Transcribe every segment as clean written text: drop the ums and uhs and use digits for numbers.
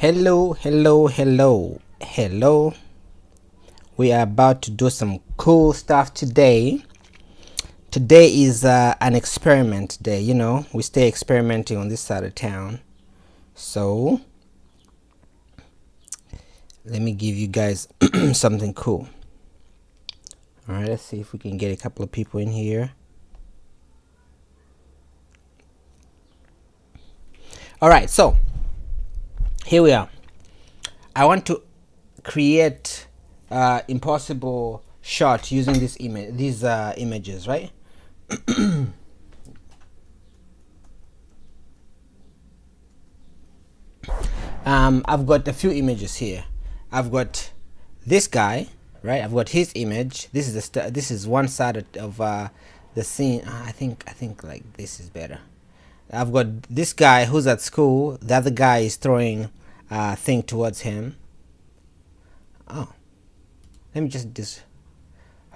Hello, hello, hello, hello. We are about to do some cool stuff today. Today is an experiment day. You know, we stay experimenting on this side of town. So, let me give you guys something cool. Alright, let's see if we can get a couple of people in here. Alright, so here we are. I want to create impossible shot using these images, right? I've got a few images here. I've got this guy, right? I've got his image. This is this is one side of the scene. I think like this is better. I've got this guy who's at school. The other guy is throwing a thing towards him. Oh, let me just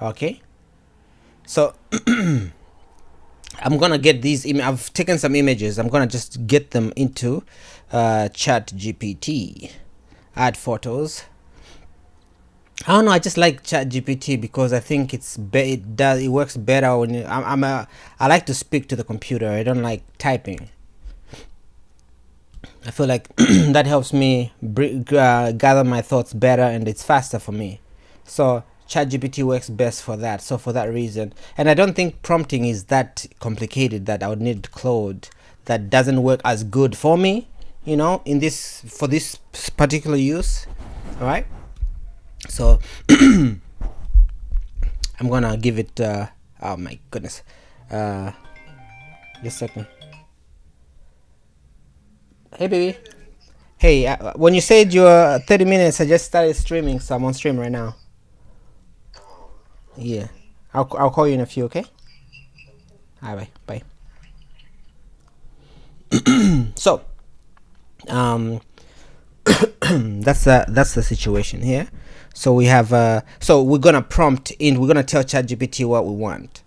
okay. So I'm gonna get these I've taken some images. I'm gonna just get them into ChatGPT. Add photos. I don't know. I just like ChatGPT because I think it works better when I like to speak to the computer. I don't like typing. I feel like that helps me gather my thoughts better, and it's faster for me. So ChatGPT works best for that. So for that reason, and I don't think prompting is that complicated that I would need Claude. That doesn't work as good for me, you know, for this particular use. All right. So I'm gonna give it. Oh my goodness. Just a second. Hey baby. Hey, when you said you're 30 minutes, I just started streaming, so I'm on stream right now. Yeah, I'll call you in a few, okay? Alright, bye. So, that's the situation here. So we have so we're gonna prompt in. We're gonna tell ChatGPT what we want.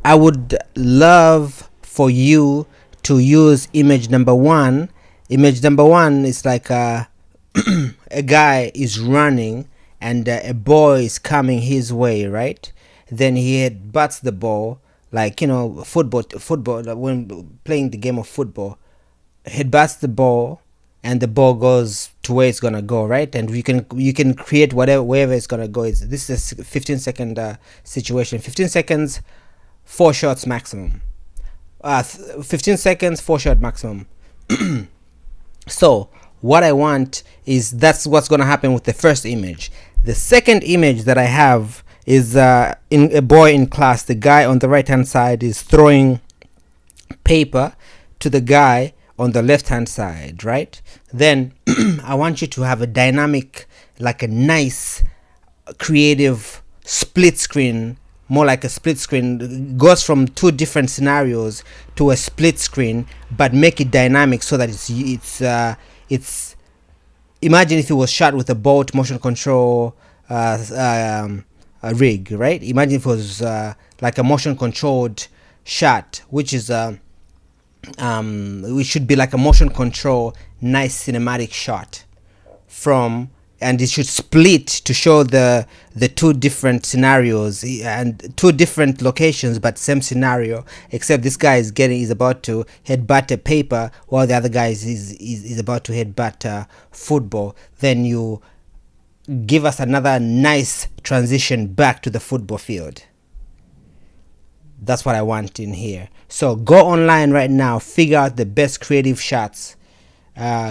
I would love for you to use image number one. Image number one is like a guy is running and a ball is coming his way, right? Then he headbutts the ball, like, you know, football when playing the game of football. Headbutts the ball, and the ball goes to where it's gonna go, right? And you can create wherever it's gonna go. This is a 15-second situation. 15 seconds, 4 shots maximum. 15 seconds, 4 shot maximum. So what I want is that's what's gonna happen with the first image. The second image that I have is in a boy in class. The guy on the right hand side is throwing paper to the guy on the left hand side, right? Then I want you to have a dynamic, like a nice creative split screen, more like a split screen. It goes from 2 different scenarios to a split screen, but make it dynamic so that it's imagine if it was shot with a bolt motion control rig, right? Imagine if it was like a motion controlled shot, which is it should be like a motion control nice cinematic shot from, and it should split to show the 2 different scenarios and 2 different locations but same scenario, except this guy is about to headbutt a paper while the other guy is about to headbutt football. Then you give us another nice transition back to the football field. That's what I want in here. So go online right now, figure out the best creative shots,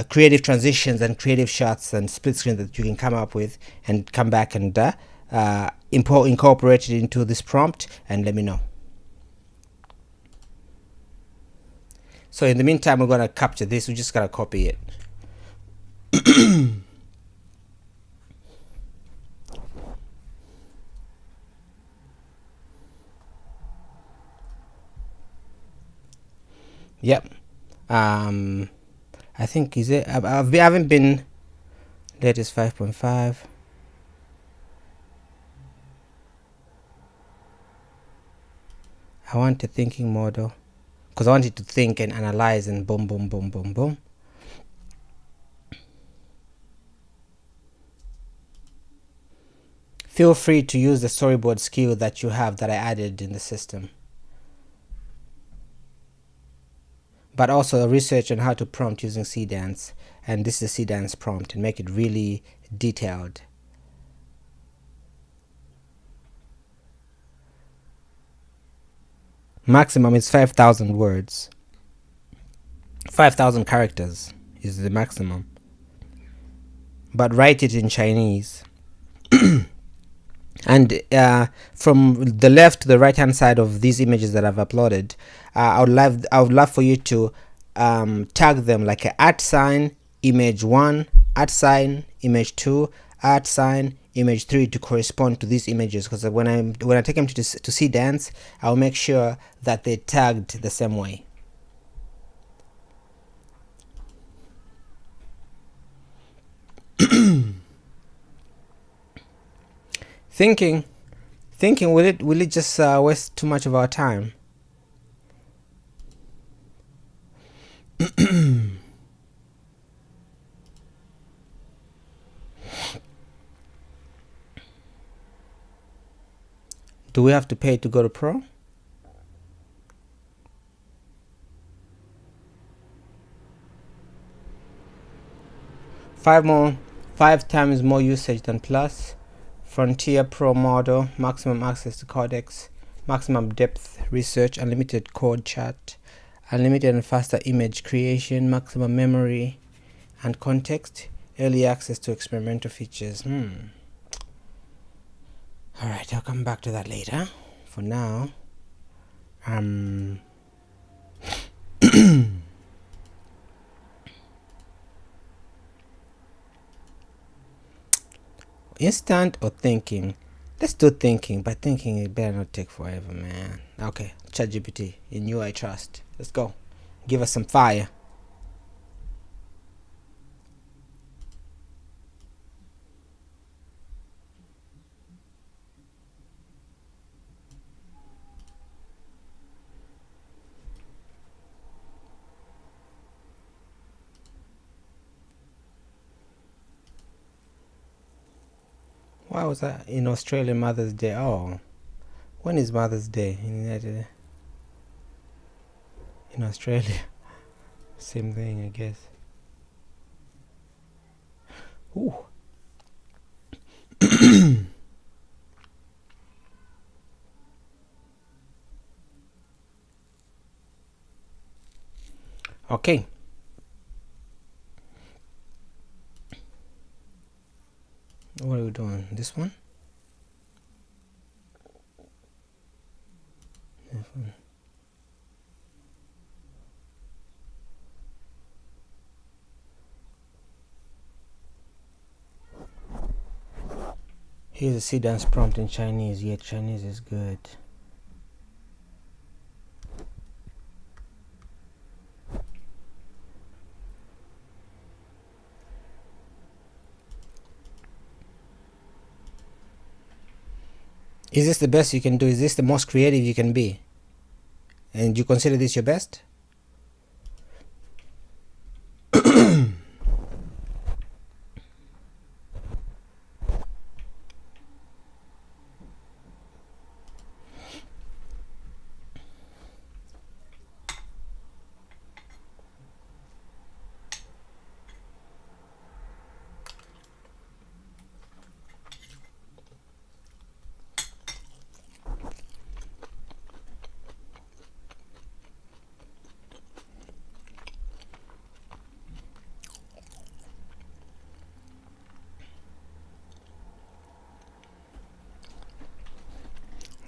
creative transitions and creative shots and split screen that you can come up with, and come back and incorporate it into this prompt and let me know. So in the meantime, we're gonna capture this. We just gotta copy it. Yep. I think is it. I haven't been. Latest 5.5. I want a thinking model because I want it to think and analyze and boom, boom, boom, boom, boom. Feel free to use the storyboard skill that you have that I added in the system. But also research on how to prompt using Seedance, and this is Seedance prompt, and make it really detailed. Maximum is 5,000 words. 5,000 characters is the maximum. But write it in Chinese. And from the left to the right hand side of these images that I've uploaded, I would love for you to tag them like a @ image 1, @ image 2, @ image 3 to correspond to these images, because when I take them to Seedance, I'll make sure that they're tagged the same way. Thinking, will it just waste too much of our time? Do we have to pay to go to Pro? Five times more usage than Plus. Frontier Pro model, maximum access to codecs, maximum depth research, unlimited code chat, unlimited and faster image creation, maximum memory and context, early access to experimental features. Alright, I'll come back to that later. For now, instant or thinking? Let's do thinking, but thinking it better not take forever, man. Okay, ChatGPT, in you I trust. Let's go. Give us some fire. Why was that in Australia Mother's Day? Oh, when is Mother's Day in Australia? Same thing, I guess. Ooh. Okay. What are we doing? This one? This one. Here's a Seedance prompt in Chinese. Yeah, Chinese is good. Is this the best you can do? Is this the most creative you can be? And you consider this your best?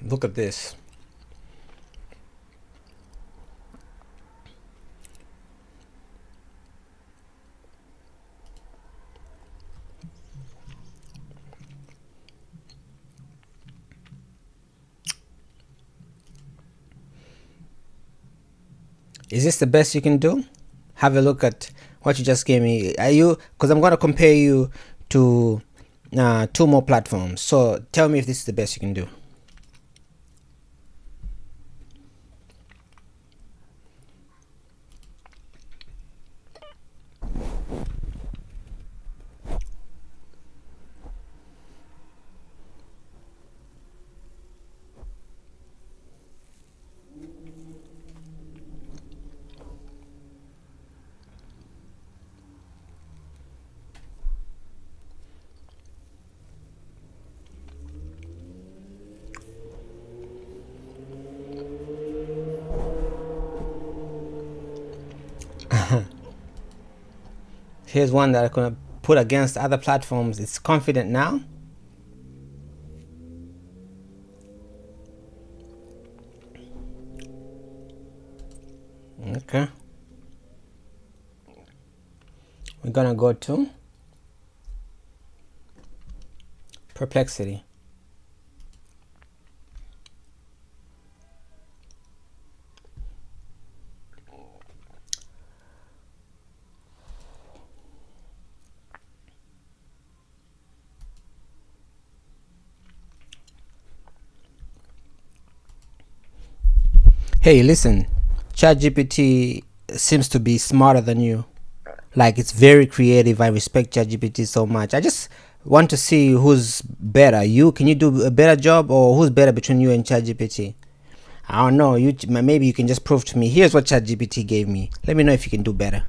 Look at this. Is this the best you can do? Have a look at what you just gave me. Are you, because I'm going to compare you to 2 more platforms. So tell me if this is the best you can do. Here's one that I'm gonna put against other platforms. It's confident now. Okay. We're gonna go to Perplexity. Hey, listen, ChatGPT seems to be smarter than you. Like, it's very creative. I respect ChatGPT so much. I just want to see who's better. Can you do a better job, or who's better between you and ChatGPT? I don't know. Maybe you can just prove to me. Here's what ChatGPT gave me. Let me know if you can do better.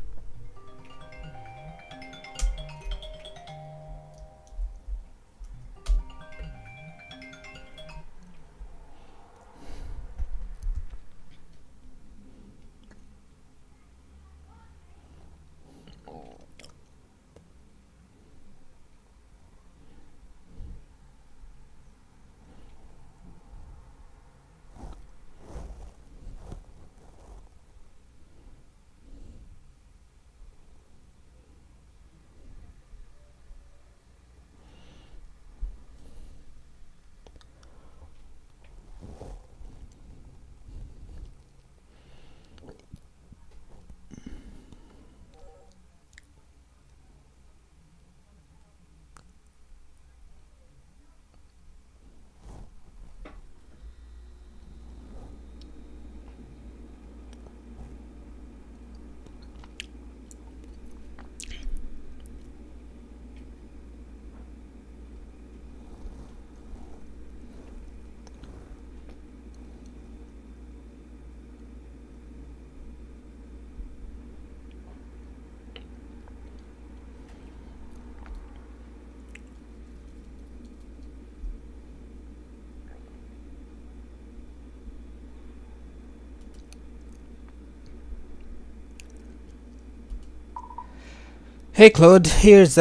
Hey Claude, here's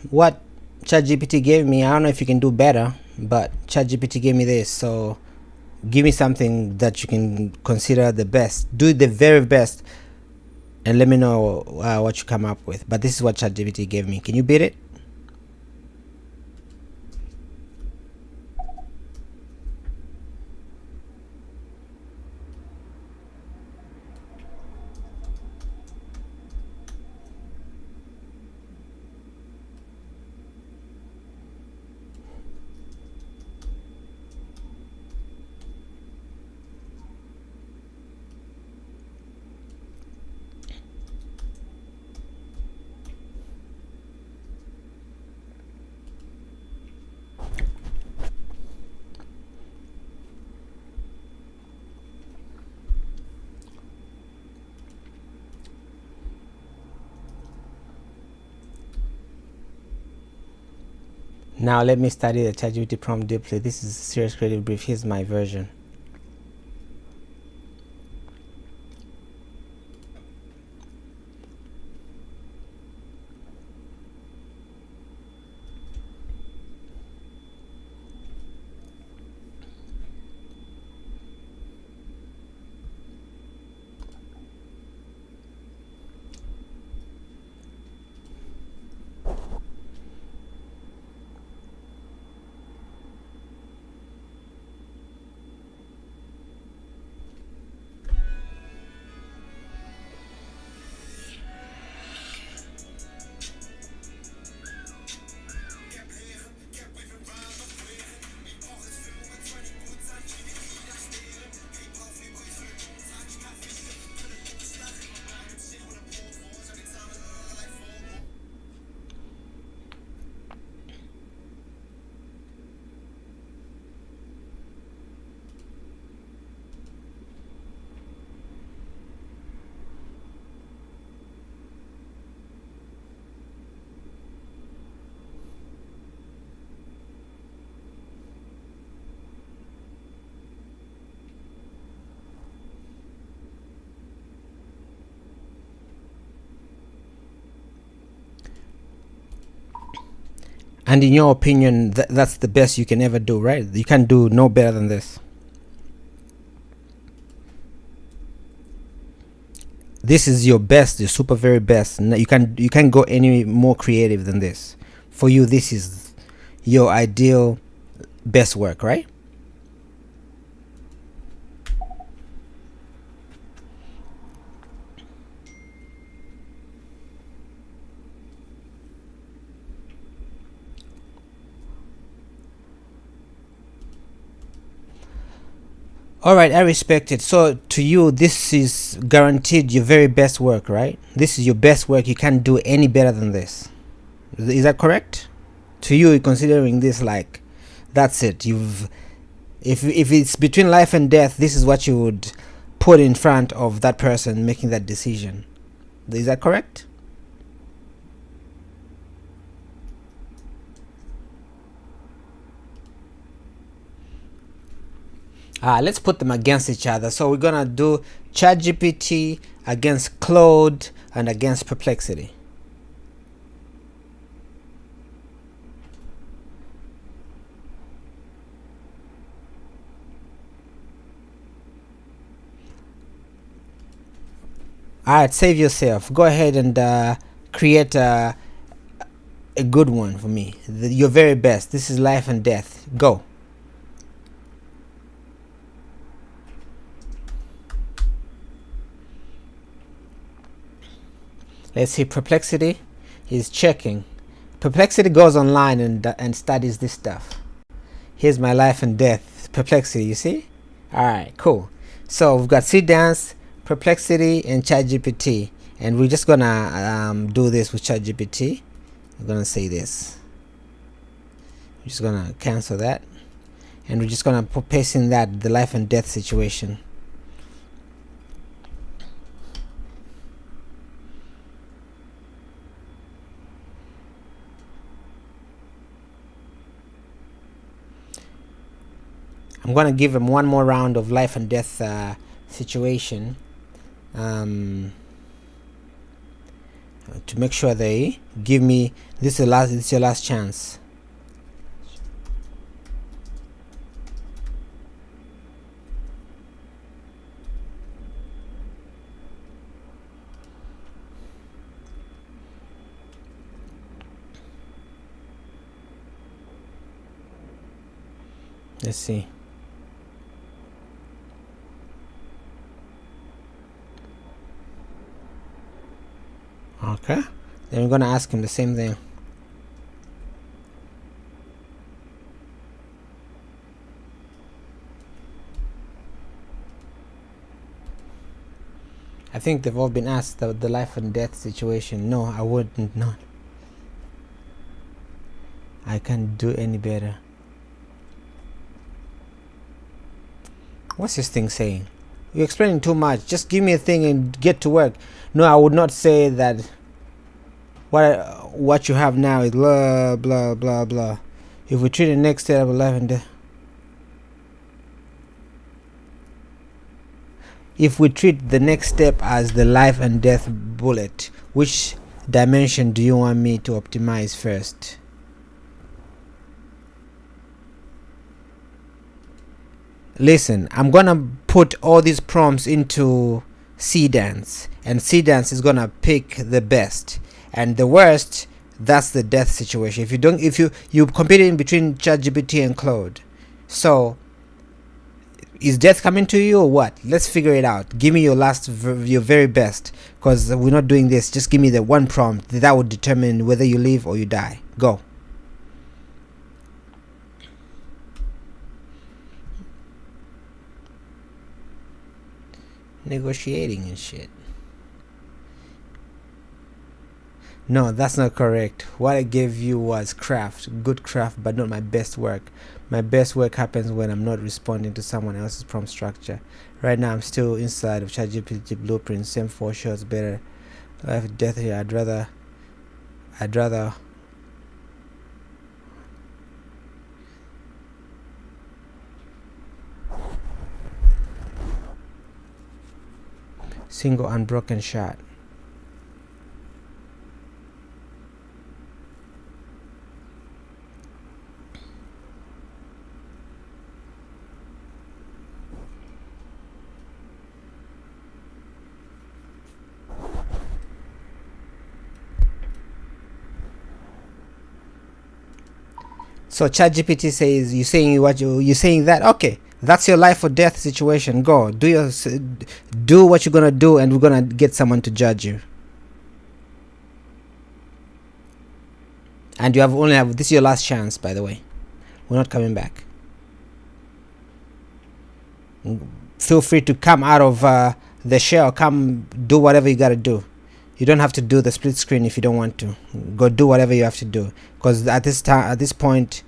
what ChatGPT gave me. I don't know if you can do better, but ChatGPT gave me this. So give me something that you can consider the best. Do the very best, and let me know what you come up with. But this is what ChatGPT gave me. Can you beat it? Now let me study the ChatGPT prompt deeply. This is a serious creative brief. Here's my version. And in your opinion, that's the best you can ever do, right? You can do no better than this. This is your best, your super very best. You can't go any more creative than this. For you, this is your ideal best work, right? All right, I respect it. So to you, this is guaranteed your very best work, right? This is your best work. You can't do any better than this. Is that correct? To you, considering this, like, that's it. If it's between life and death, this is what you would put in front of that person making that decision. Is that correct? Let's put them against each other. So we're gonna do ChatGPT against Claude and against Perplexity. Alright, save yourself. Go ahead and create a good one for me. Your very best. This is life and death. Go. Let's see. Perplexity is checking. Perplexity goes online and studies this stuff. Here's my life and death. Perplexity, you see? Alright, cool. So we've got Seedance, Perplexity, and ChatGPT. And we're just gonna do this with ChatGPT. We're gonna say this. We're just gonna cancel that. And we're just gonna paste in that the life and death situation. I'm gonna give him one more round of life and death situation to make sure they give me this. This is your last chance. Let's see. Okay, then we're gonna ask him the same thing. I think they've all been asked the life and death situation. No, I wouldn't. No, I can't do any better. What's this thing saying? You're explaining too much. Just give me a thing and get to work. No, I would not say that. What you have now is blah blah blah blah. If we treat the next step of life and death, if we treat the next step as the life and death bullet, which dimension do you want me to optimize first? Listen, I'm gonna put all these prompts into Seedance, and Seedance is gonna pick the best, and the worst, that's the death situation. If you competing between ChatGPT and Claude, so is death coming to you or what? Let's figure it out. Give me your your very best, because we're not doing this. Just give me the one prompt that would determine whether you live or you die. Go. Negotiating and shit. No, that's not correct. What I gave you was craft, good craft, but not my best work. My best work happens when I'm not responding to someone else's prompt structure. Right now I'm still inside of ChatGPT blueprint. Same 4 shots, better life death here. I'd rather single unbroken shot. So ChatGPT says, you're saying that, okay, that's your life or death situation. Go do what you're gonna do, and we're gonna get someone to judge you. And you only have this is your last chance, by the way. We're not coming back. Feel free to come out of the shell. Come do whatever you gotta do. You don't have to do the split screen if you don't want to. Go do whatever you have to do, because at this point,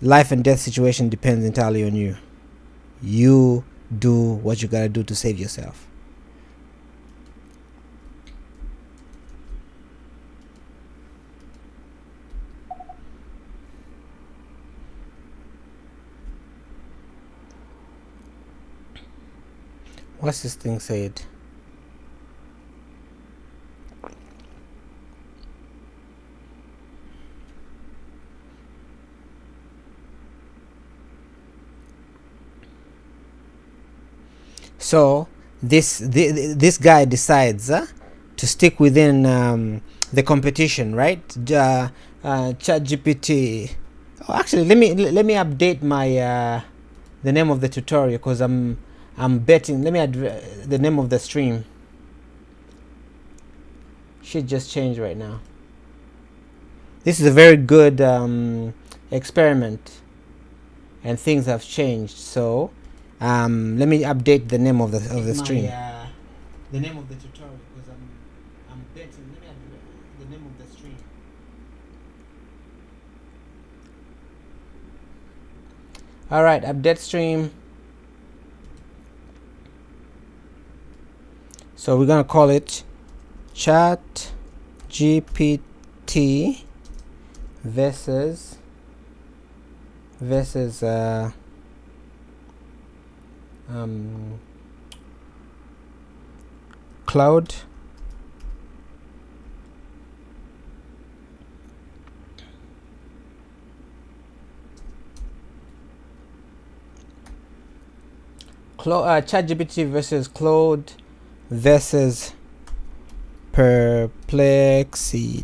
life and death situation depends entirely on you. You do what you gotta do to save yourself. What's this thing said? So this guy decides to stick within the competition, right? ChatGPT. Oh, actually, let me update my the name of the tutorial, because I'm betting. Let me add the name of the stream. Should just change right now. This is a very good experiment, and things have changed. So let me update the name of the stream. The name of the tutorial, because I'm betting. Let me add the name of the stream. All right, update stream. So we're gonna call it ChatGPT versus Claude. ChatGPT versus Claude versus Perplexity.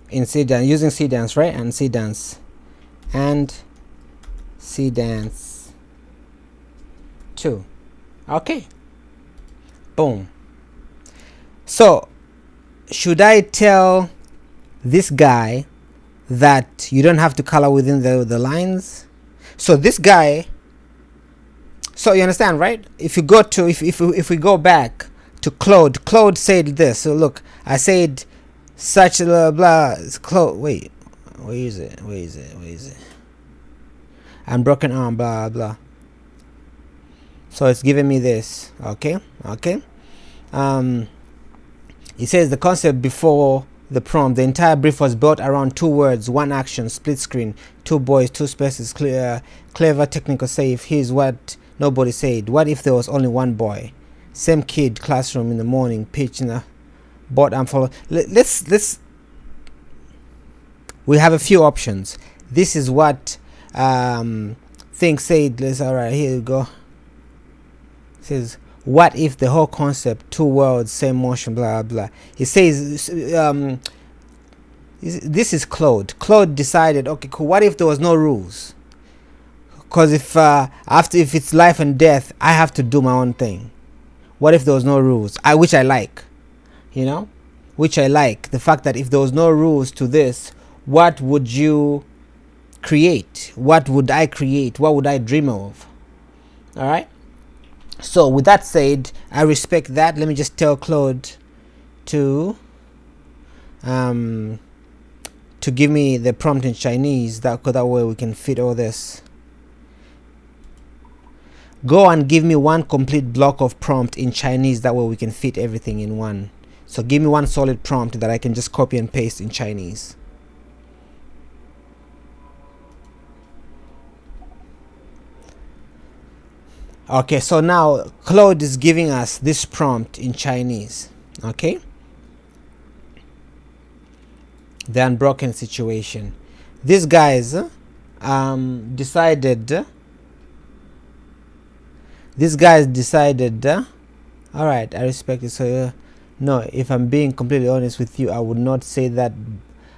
In Seedance, using Seedance, right? And Seedance 2. Okay. Boom. So should I tell this guy that you don't have to color within the lines? So this guy, so you understand, right? If you go to if we go back to Claude said this. So look, I said such blah blah. Claude, wait, where is it? Unbroken arm, blah blah. So it's giving me this. Okay. It says the concept before the prompt. The entire brief was built around 2 words, 1 action, split screen, 2 boys, 2 spaces, clever technical save. Here's what nobody said. What if there was only 1 boy? Same kid, classroom in the morning, pitch in the bot and follow. Let's we have a few options. This is what thing said. Alright, here we go. It says, what if the whole concept, 2 worlds, same motion, blah blah. It says this is Claude. Claude decided, okay, cool, what if there was no rules? Because if it's life and death, I have to do my own thing. What if there was no rules? Which I like, which I like the fact that if there was no rules to this, what would you create? What would I create? What would I dream of? All right. So with that said, I respect that. Let me just tell Claude to give me the prompt in Chinese. That way we can fit all this. Go and give me 1 complete block of prompt in Chinese. That way we can fit everything in one. So give me 1 solid prompt that I can just copy and paste in Chinese. Okay, so now Claude is giving us this prompt in Chinese. Okay, the unbroken situation. These guys decided All right, I respect it. So no, if I'm being completely honest with you, I would not say that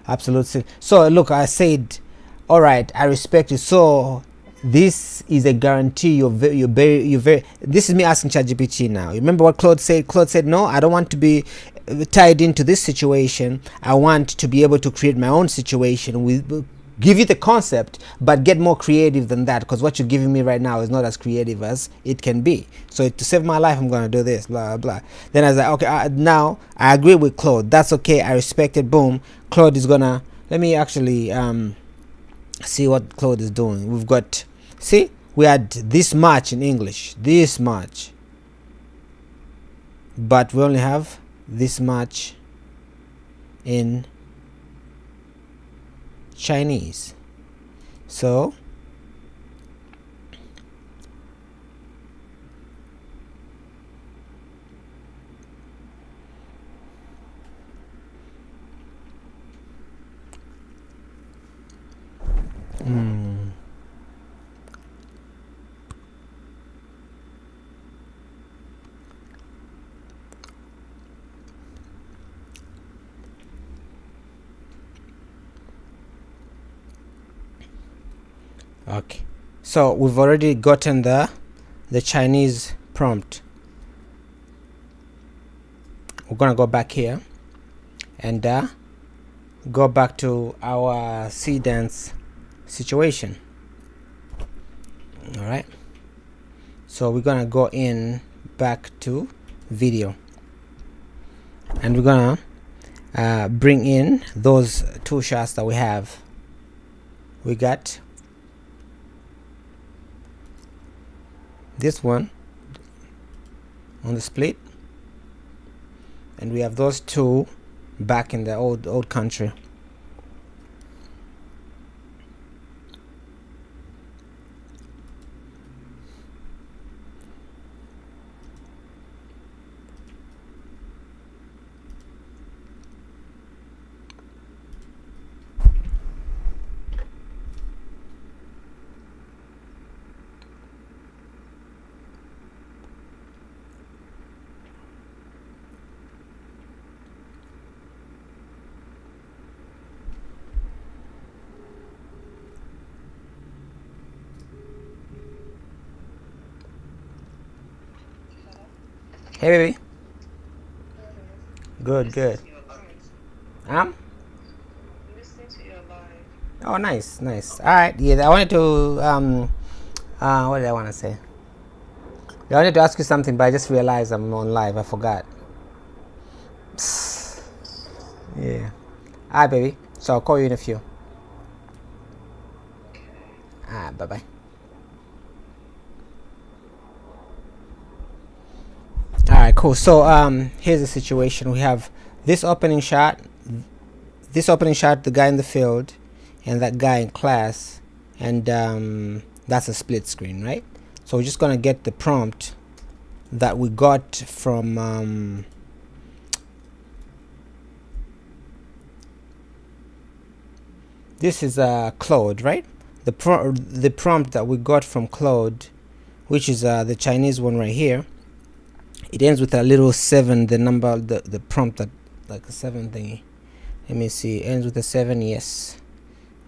absolutely. So look, I said, all right, I respect it. So this is a guarantee. You're very. This is me asking ChatGPT now. You remember what Claude said? Claude said, no, I don't want to be tied into this situation. I want to be able to create my own situation with. Give you the concept, but get more creative than that, because what you're giving me right now is not as creative as it can be. So to save my life, I'm gonna do this, blah blah. Then I was like, okay, now I agree with Claude. That's okay. I respect it. Boom. Claude is gonna. Let me actually see what Claude is doing. We've got. See, we had this much in English, this much, but we only have this much in Chinese. So okay, so we've already gotten the Chinese prompt. We're gonna go back here and go back to our Seedance situation. All right, so we're gonna go in back to video, and we're gonna bring in those two shots that we have. We got this one on the split, and we have those two back in the old country. Hey baby. Good. Oh, nice. All right. Yeah, I wanted to what did I want to say? I wanted to ask you something, but I just realized I'm on live. I forgot. Psst. Yeah. All right, baby. So I'll call you in a few. All right. Bye bye. All right. Cool. So here's the situation. We have this opening shot. The guy in the field, and that guy in class, and that's a split screen, right? So we're just gonna get the prompt that we got from this is Claude, right? The prompt that we got from Claude, which is the Chinese one right here. It ends with a little 7, the number, the prompt, that like a 7 thingy. Let me see, ends with a 7. Yes.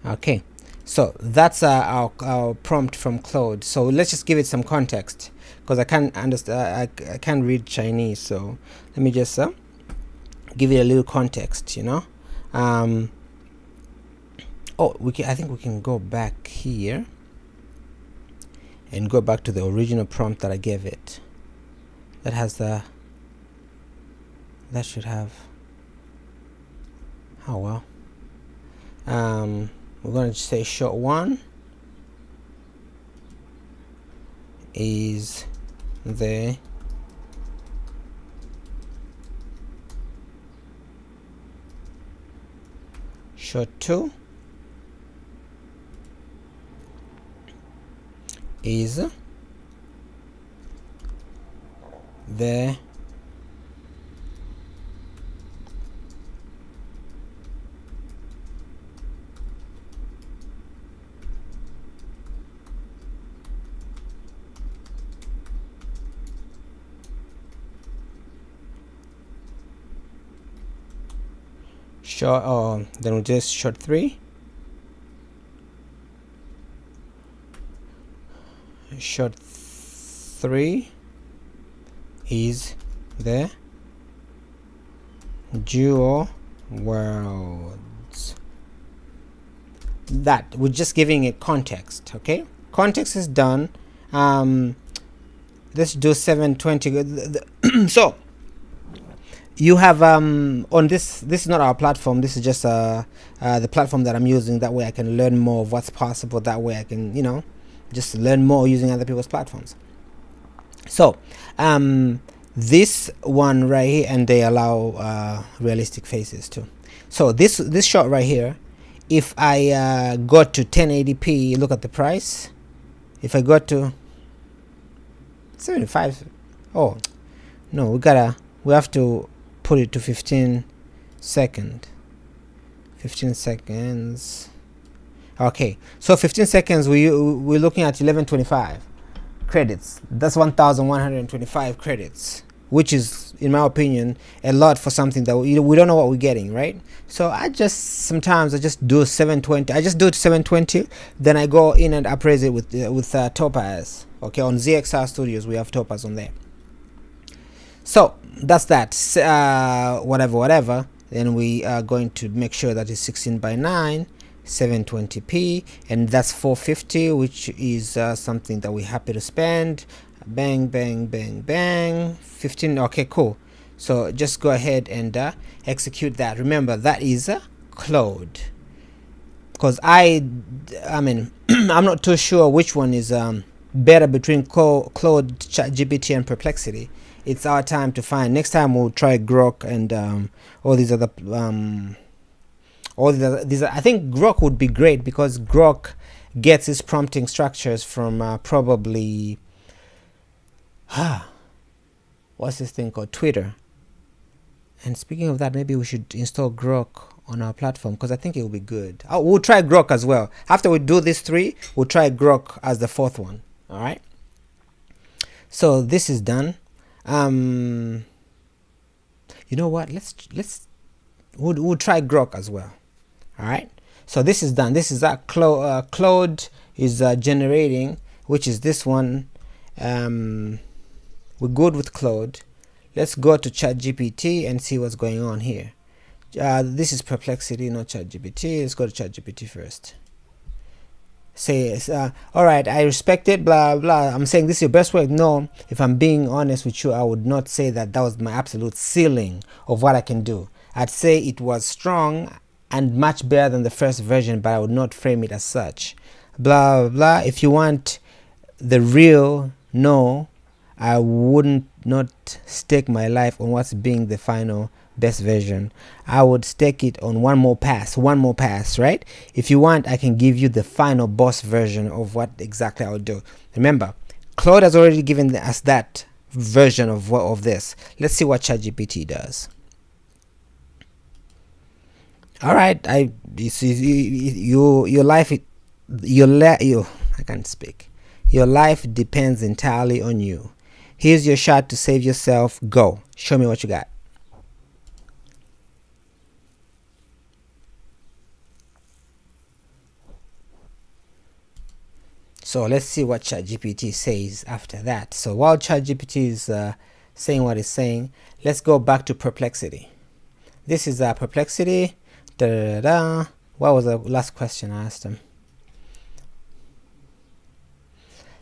Okay, so that's our prompt from Claude. So let's just give it some context, because I can't understand, I can't read Chinese, so let me just give it a little context, you know. Oh, I think we can go back here and go back to the original prompt that I gave it. That has that should have, oh well. We're going to say shot 1 is the shot 2 is the short, then we just short 3. Short 3 is the dual worlds. That we're just giving it context. Okay, context is done. Let's do 720. So you have on this is not our platform, this is just the platform that I'm using. That way I can learn more of what's possible. That way I can, you know, just learn more using other people's platforms. So this one right here, and they allow realistic faces too. So this shot right here, if I go to 1080p, look at the price. If I go to 75, oh no, we have to put it to 15 seconds. Okay, so 15 seconds, we're looking at 1125 credits. That's 1125 credits, which is, in my opinion, a lot for something that we don't know what we're getting, right? So sometimes I just do 720. I just do it 720, then I go in and appraise it with Topaz. Okay, on ZXR Studios we have Topaz on there. So that's that. Whatever. Then we are going to make sure that it's 16:9, 720p, and that's 450, which is something that we're happy to spend. Bang, bang, bang, bang. 15. Okay, cool. So just go ahead and execute that. Remember, that is Claude, because I mean I'm not too sure which one is better between Claude, ChatGPT, and Perplexity. It's our time to find. Next time we'll try Grok and all these other I think Grok would be great, because Grok gets its prompting structures from probably what's this thing called, Twitter. And speaking of that, maybe we should install Grok on our platform, because I think it will be good. We'll try Grok as well. After we do these 3, we'll try Grok as the 4th one. All right, so this is done. You know what, we'll try Grok as well. All right, so this is done. This is that Claude is generating, which is this one. We're good with Claude. Let's go to ChatGPT and see what's going on here. This is Perplexity, not ChatGPT. Let's go to ChatGPT first. Say, all right, I respect it, blah blah. I'm saying this is your best work. No, if I'm being honest with you, I would not say that was my absolute ceiling of what I can do. I'd say it was strong and much better than the first version, but I would not frame it as such. Blah blah. If you want the real, no, I wouldn't not stake my life on what's being the final best version. I would stake it on one more pass, right? If you want, I can give you the final boss version of what exactly I would do. Remember, Claude has already given us that version of this. Let's see what ChatGPT does. All right, I can't speak. Your life depends entirely on you. Here's your shot to save yourself. Go. Show me what you got. So let's see what ChatGPT says after that. So while ChatGPT is saying what it's saying, let's go back to Perplexity. This is Perplexity. What was the last question I asked him?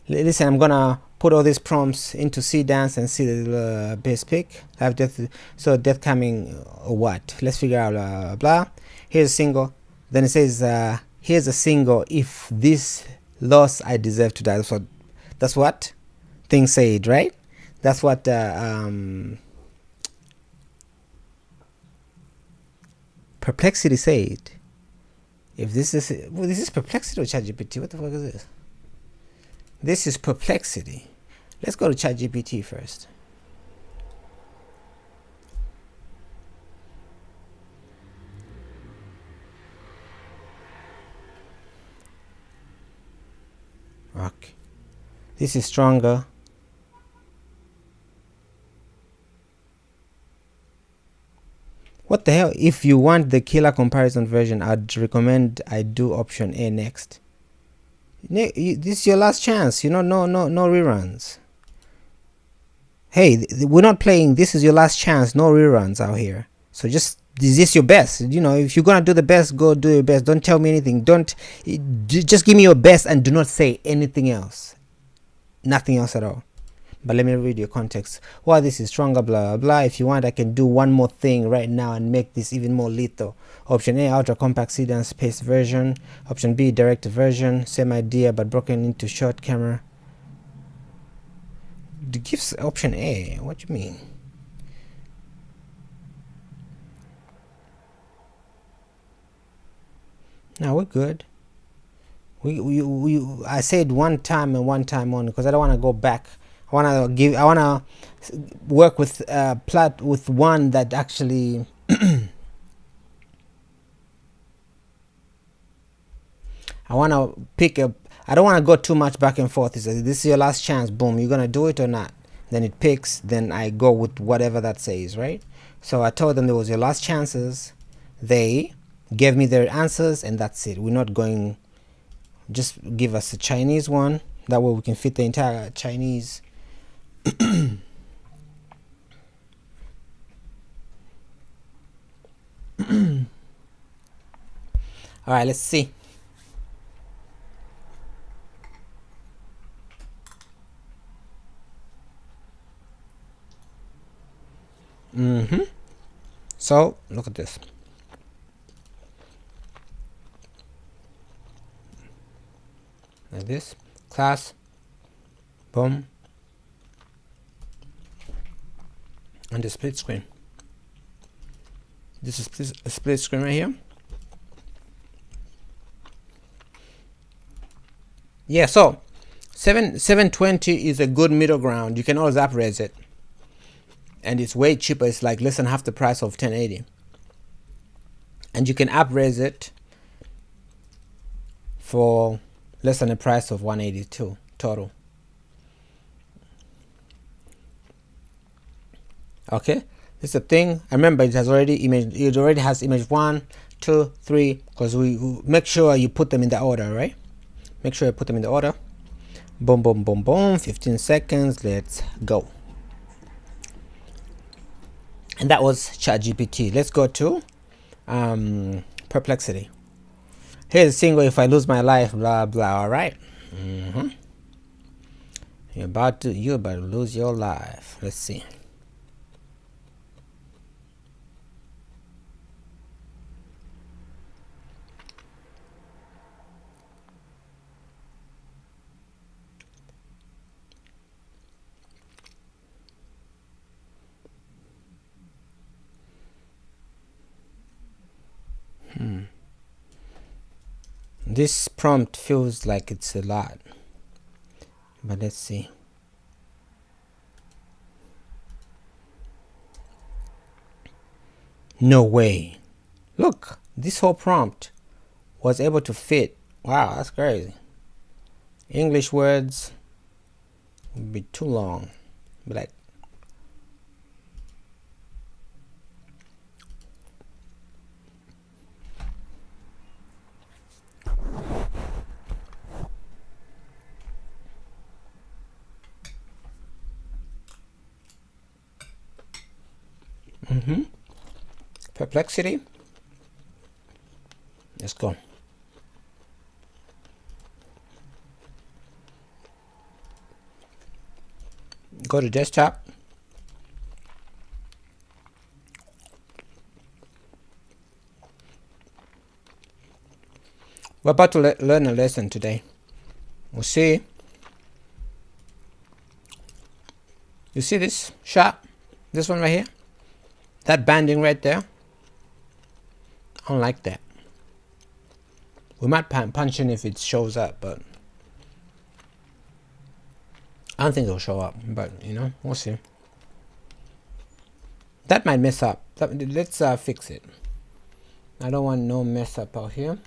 Listen, I'm gonna put all these prompts into Seedance and see the base pick. Have death, so death coming or what? Let's figure out blah. Here's a single. Then it says here's a single. If this loss, I deserve to die. That's what things said, right? That's what Perplexity said. If this is Perplexity or ChatGPT? What the fuck is this? This is Perplexity. Let's go to ChatGPT first. Okay. This is stronger. What the hell? If you want the killer comparison version, I'd recommend I do option A next. This is your last chance. No reruns. Hey, we're not playing. This is your last chance. No reruns out here. So just, is this your best? If you're gonna do the best, go do your best. Don't tell me anything. Just give me your best and do not say anything else. Nothing else at all. But let me read your context. Why this is stronger, blah, blah, blah. If you want, I can do one more thing right now and make this even more lethal. Option A, ultra compact Seedance space version. Option B, direct version. Same idea, but broken into short camera. It gives option A. What do you mean? No, we're good. I said one time and one time only because I don't want to go back. I want to work with with one that actually I want to pick up. I don't want to go too much back and forth. It says, this is your last chance. Boom, you're gonna do it or not? Then it picks. Then I go with whatever that says, right? So I told them there was your last chances. They gave me their answers, and that's it. We're not going. Just give us a Chinese one. That way we can fit the entire Chinese. All right, let's see. So look at this. Like this. Class. Boom. And the split screen. This is a split screen right here. Yeah, so 720 is a good middle ground. You can always up-res it. And it's way cheaper. It's like less than half the price of 1080. And you can up-res it for less than the price of 182 total. Okay, this is the thing. I remember it has already image. It already has image 1, 2, 3. Because we make sure you put them in the order, right? Make sure you put them in the order. Boom, boom, boom, boom. 15 seconds. Let's go. And that was ChatGPT. Let's go to Perplexity. Here's a single. If I lose my life, blah blah. All right. You're about to lose your life. Let's see. This prompt feels like it's a lot, but let's see. No way. Look, this whole prompt was able to fit. Wow, that's crazy. English words would be too long. Be like, Perplexity. Let's go. Go to desktop. We're about to learn a lesson today. We'll see. You see this shot? This one right here? That banding right there? I don't like that. We might punch in if it shows up, but I don't think it'll show up. But we'll see. That might mess up. Let's fix it. I don't want no mess up out here.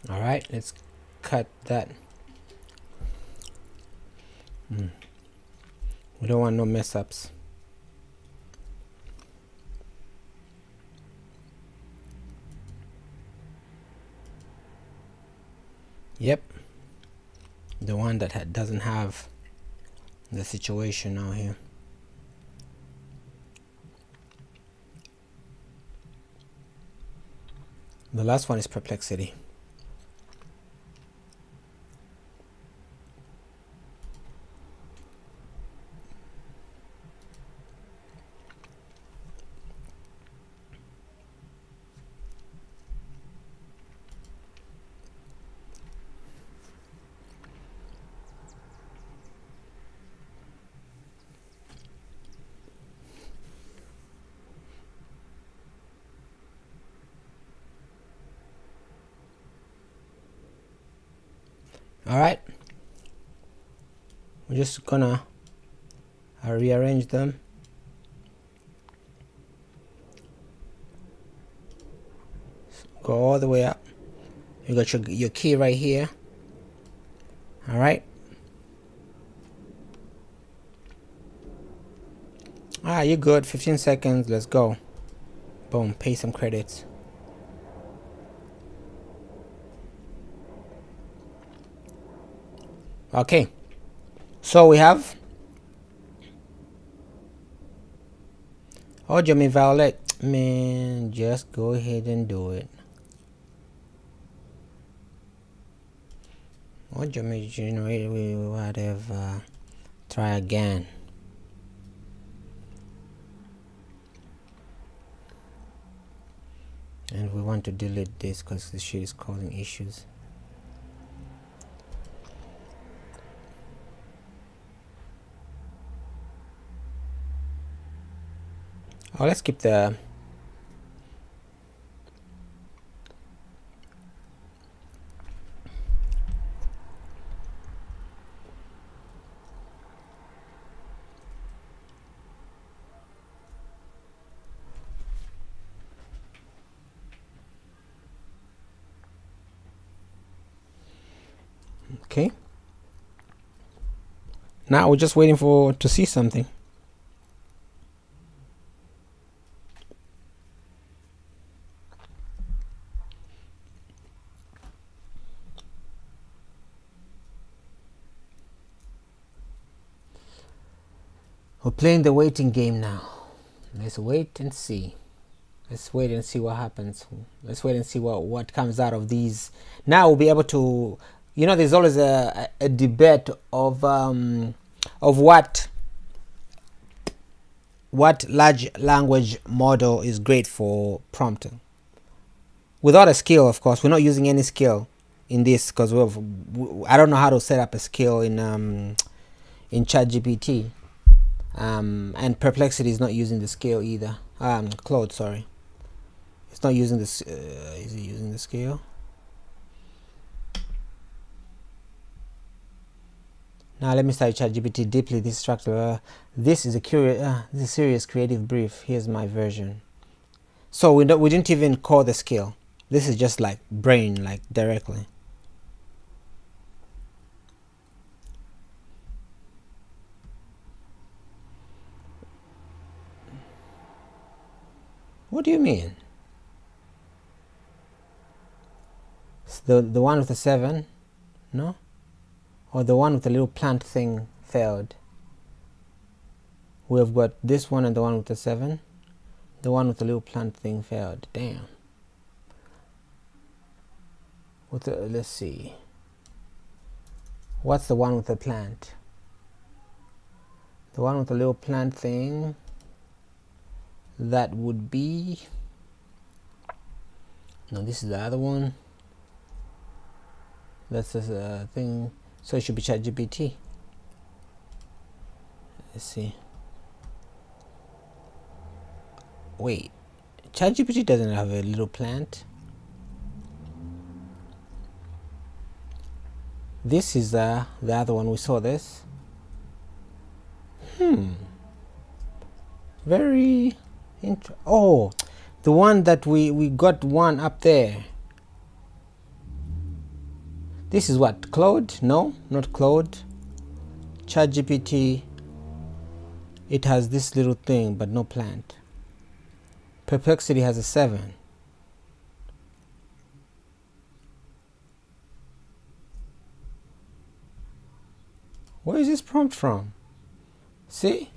All right, let's cut that. We don't want no mess ups. Yep, the one that doesn't have the situation now here. The last one is Perplexity. All right, we're just gonna rearrange them. Go all the way up. You got your key right here. All right. You're good. 15 seconds. Let's go. Boom. Pay some credits. Okay. So we have. Oh, Jimmy Violet. Man, just go ahead and do it. Oh, Jimmy, generate whatever. Try again. And we want to delete this because this shit is causing issues. Oh, let's keep the okay. Now we're just waiting to see something. We're playing the waiting game now. Let's wait and see. Let's wait and see what happens. Let's wait and see what comes out of these. Now we'll be able to, there's always a debate of what large language model is great for prompting. Without a skill, of course, we're not using any skill in this because I don't know how to set up a skill in ChatGPT. And Perplexity is not using the scale either. Claude, sorry, it's not using this. Is it using the scale? Now let me start ChatGPT deeply. This structure. This is a serious creative brief. Here's my version. So we didn't even call the scale. This is just like brain, like directly. What do you mean? It's the one with the 7, no? Or the one with the little plant thing failed. We have got this one and the one with the 7. The one with the little plant thing failed. Damn. Let's see. What's the one with the plant? The one with the little plant thing. That would be. No, this is the other one. That's the thing. So it should be ChatGPT. Let's see. Wait, ChatGPT doesn't have a little plant. This is the other one. We saw this. Very oh, the one that we got one up there. This is what, Claude? No, not Claude. ChatGPT, it has this little thing but no plant. Perplexity has a 7. Where is this prompt from? See?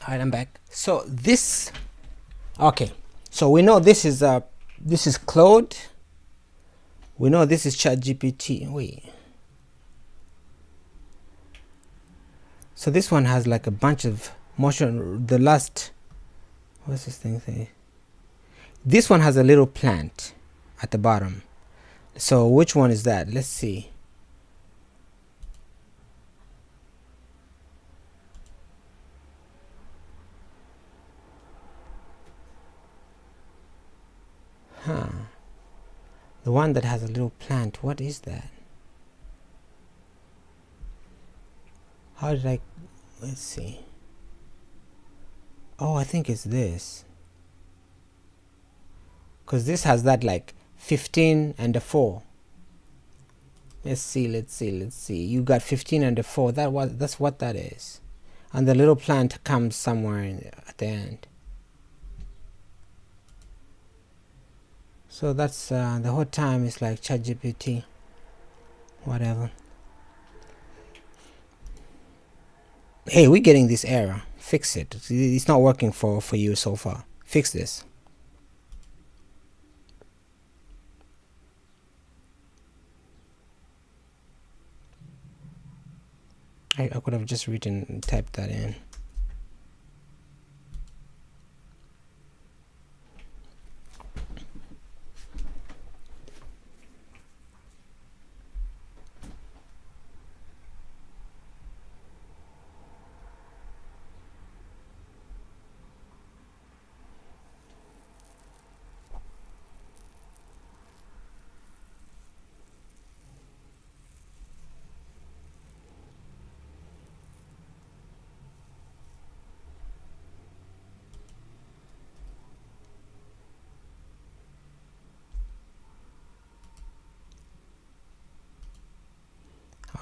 All right, I'm back. So this, okay, so we know this is Claude. We know this is ChatGPT. Wait, so this one has like a bunch of motion. The last, what's this thing say? This one has a little plant at the bottom. So which one is that? Let's see. Huh. The one that has a little plant, what is that? How did I, let's see. Oh, I think it's this. Because this has that like 15 and a 4. Let's see. You got 15 and a 4. That's what that is. And the little plant comes somewhere at the end. So that's the whole time it's like ChatGPT, whatever. Hey, we're getting this error. Fix it. It's not working for you so far. Fix this. I could have just typed that in.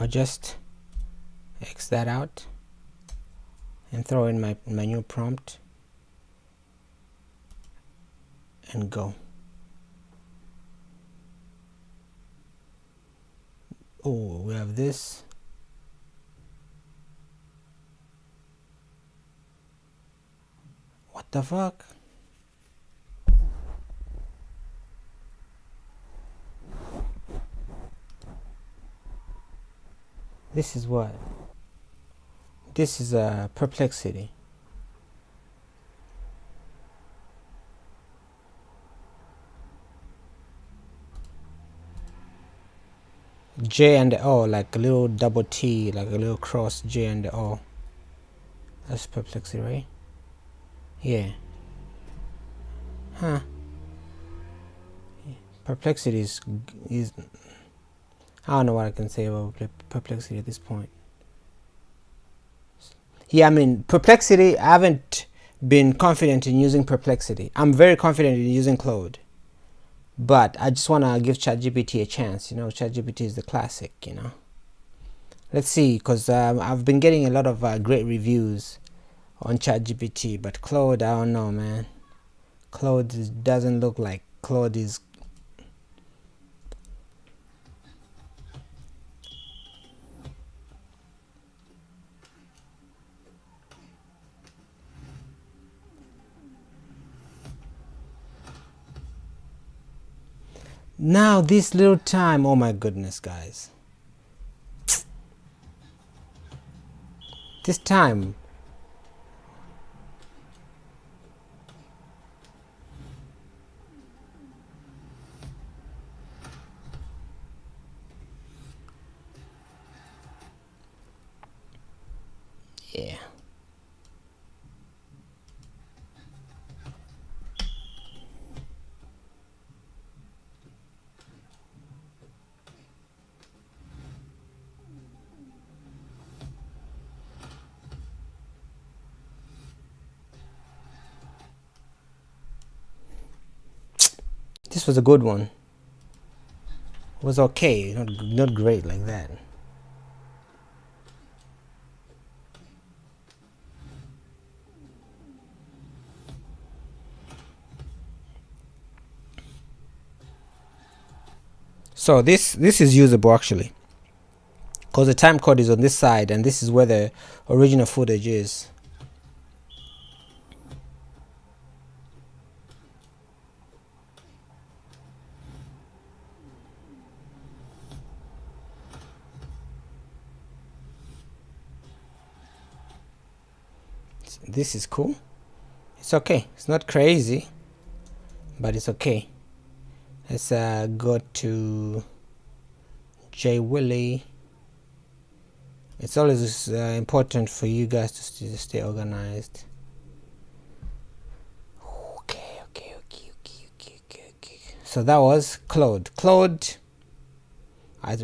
I'll just X that out and throw in my new prompt and go. Oh, we have this. What the fuck? This is what? This is a Perplexity. J and O, like a little double T, like a little cross J and O. That's Perplexity, right? Yeah. Huh. Perplexity is I don't know what I can say about Perplexity at this point. Yeah, I mean, Perplexity, I haven't been confident in using Perplexity. I'm very confident in using Claude. But I just want to give ChatGPT a chance. You know, ChatGPT is the classic, you know. Let's see, because I've been getting a lot of great reviews on ChatGPT. But Claude, I don't know, man. Claude doesn't look like Claude is. Now this little time, oh my goodness, guys. This time. Yeah. This was a good one. It was okay, not great like that. So this is usable actually, because the time code is on this side and this is where the original footage is. This is cool. It's okay. It's not crazy, but it's okay. Let's go to J Willie. It's always important for you guys to stay organized. Okay. So that was Claude. Claude.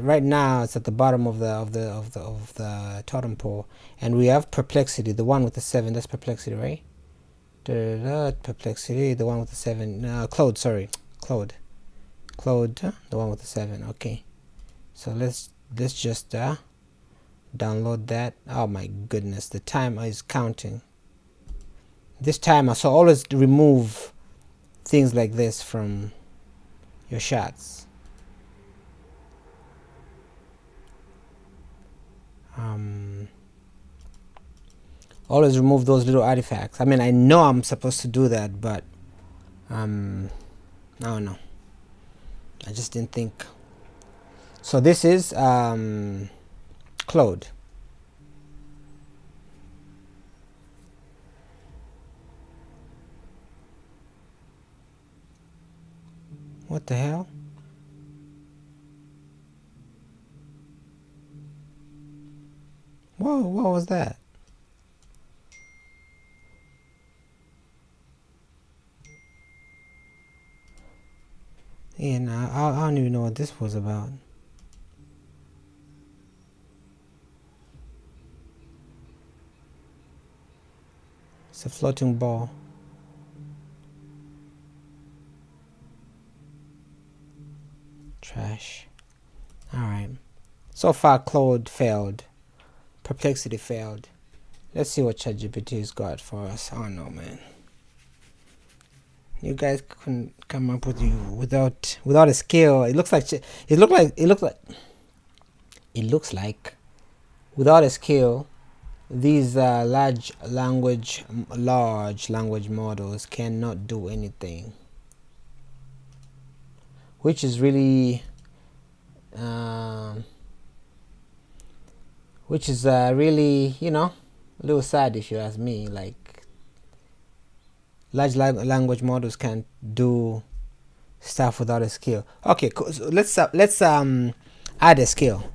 Right now it's at the bottom of the totem pole, and we have Perplexity, the one with the 7. That's Perplexity, right? Perplexity, the one with the 7. Claude, sorry, Claude, the one with the 7. Okay, so let's just download that. Oh my goodness, the timer is counting. This timer, so always remove things like this from your shots. Always remove those little artifacts. I mean, I know I'm supposed to do that, but I don't know. I just didn't think. So this is Claude. What the hell? Whoa, what was that? Yeah, nah, I don't even know what this was about. It's a floating ball. Trash. Alright. So far, Claude failed. Perplexity failed. Let's see what ChatGPT's got for us. Oh no, man. You guys couldn't come up with without a skill. It looks like without a skill, these large language models cannot do anything, which is really really, a little sad if you ask me. Like, large language models can't do stuff without a skill. Okay, cool. So let's add a skill.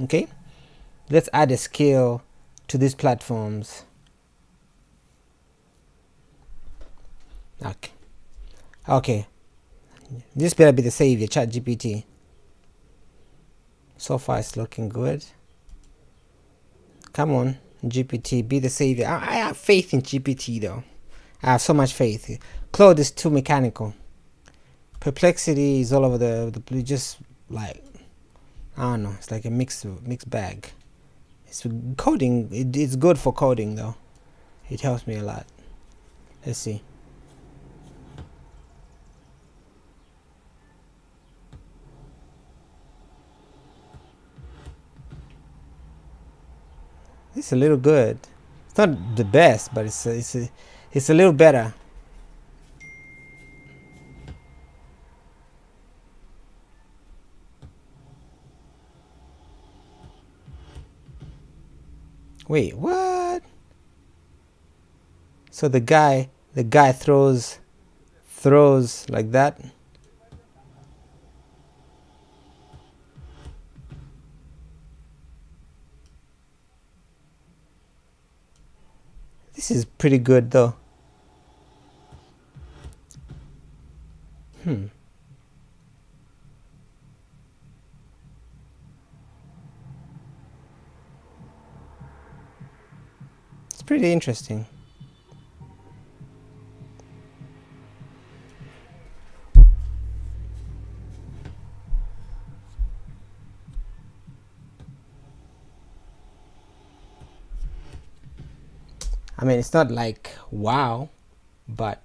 Okay, let's add a skill to these platforms. Okay, this better be the savior, ChatGPT. So far it's looking good. Come on, GPT, be the savior. I have faith in GPT though. I have so much faith. Claude is too mechanical. Perplexity is all over the just like, I don't know. It's like a mixed bag. It's coding. It's good for coding though. It helps me a lot. Let's see. It's a little good. It's not the best, but it's a little better. Wait, what? So the guy throws like that. This is pretty good though. It's pretty interesting. I mean, it's not like wow, but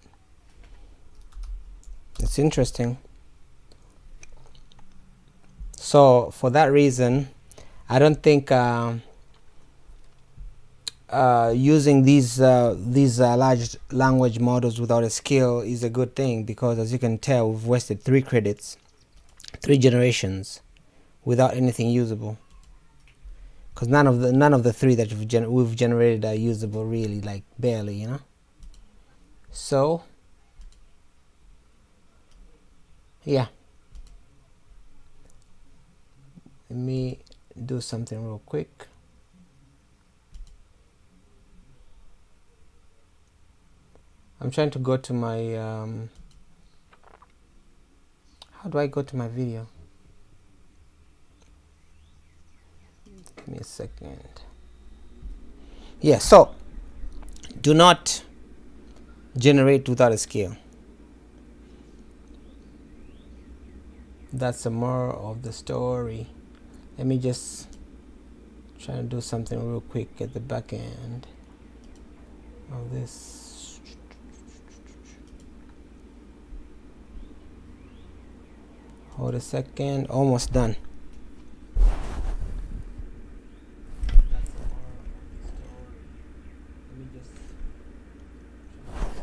it's interesting. So for that reason, I don't think using these large language models without a skill is a good thing, because as you can tell, we've wasted 3 credits, 3 generations without anything usable, because none of the 3 that we've generated are usable, really, like barely, you know. So yeah, let me do something real quick. I'm trying to go to my how do I go to my video? Give me a second. Yeah, so do not generate without a skill. That's the moral of the story. Let me just try to do something real quick at the back end of this. Hold a second, almost done.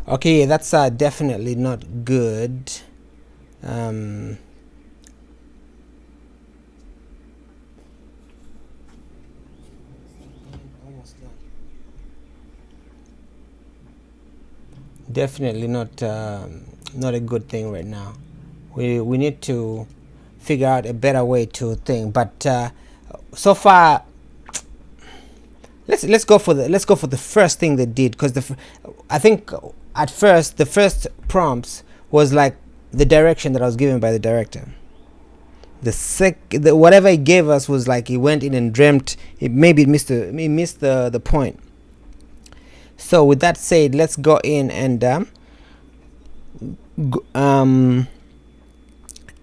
Okay, that's definitely not good. Definitely not a good thing right now. We need to figure out a better way to think. But so far, let's go for the first thing they did, because I think at first the first prompts was like the direction that I was given by the director. Whatever he gave us was like he went in and dreamt. Maybe he missed the point. So with that said, let's go in and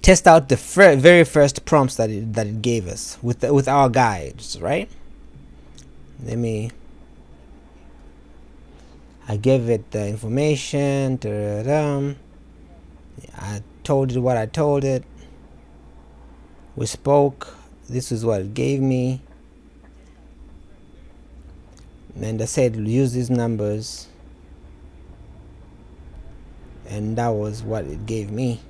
test out the very first prompts that it gave us with our guides, right? I gave it the information. I told it what I told it. We spoke. This is what it gave me. And I said use these numbers, and that was what it gave me.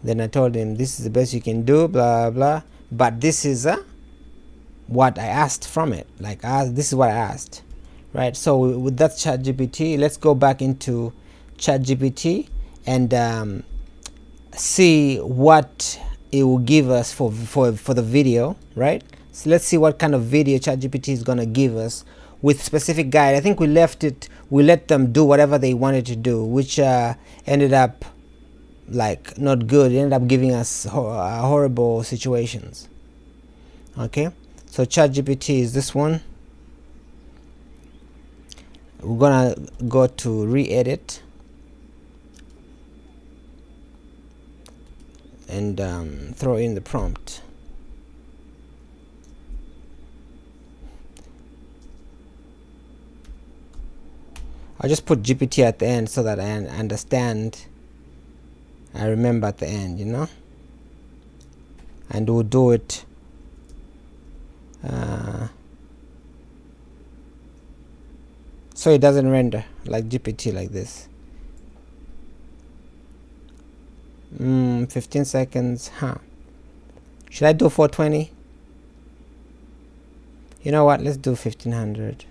Then I told him this is the best you can do, blah blah, but this is what I asked from it. Like this is what I asked, right? So with that ChatGPT, let's go back into ChatGPT and see what it will give us for the video, right? So let's see what kind of video ChatGPT is gonna give us with specific guide. I think we let them do whatever they wanted to do, which ended up like not good. It ended up giving us horrible situations. Okay, so ChatGPT is this one. We're gonna go to re-edit and throw in the prompt. I'll just put GPT at the end so that I understand. I remember at the end, you know, and we'll do it so it doesn't render like GPT like this. 15 seconds, huh? Should I do 420? You know what? Let's do 1500.